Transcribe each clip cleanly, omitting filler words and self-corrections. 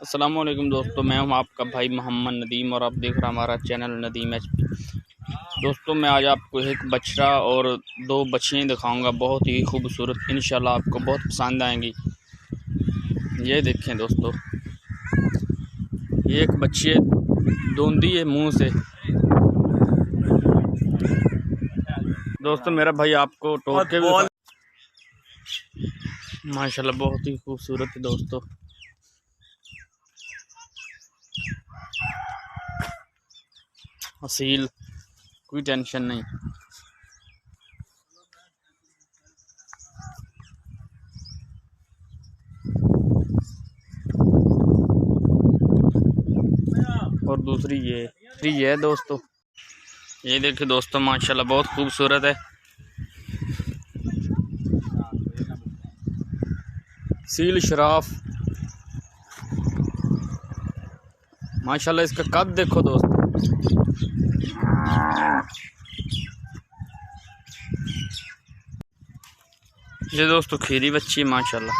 अस्सलाम वालेकुम दोस्तों, मैं हूं आपका भाई मोहम्मद नदीम और आप देख रहे हैं हमारा चैनल नदीम एचपी। दोस्तों मैं आज आपको एक बछड़ा और दो बछड़ियाँ दिखाऊंगा, बहुत ही खूबसूरत, इंशाल्लाह आपको बहुत पसंद आएंगी। ये देखें दोस्तों, ये एक बच्ची दोंदी है मुंह से। दोस्तों मेरा भाई आपको टोक के भी माशाल्लाह बहुत ही खूबसूरत है दोस्तों। असील, कोई टेंशन नहीं। और दूसरी ये है दोस्तों, ये देखिए दोस्तों माशाल्लाह बहुत खूबसूरत है। सील शराफ माशाल्लाह, इसका कद देखो दोस्तों। ये दोस्तों खीरी बच्ची माशाल्लाह,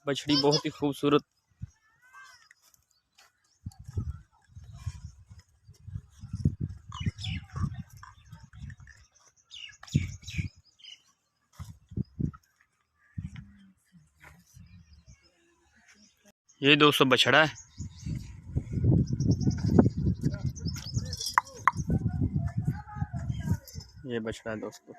बछड़ी बहुत ही खूबसूरत। ये दोस्तों बछड़ा है। ये बछड़ा है दोस्तों।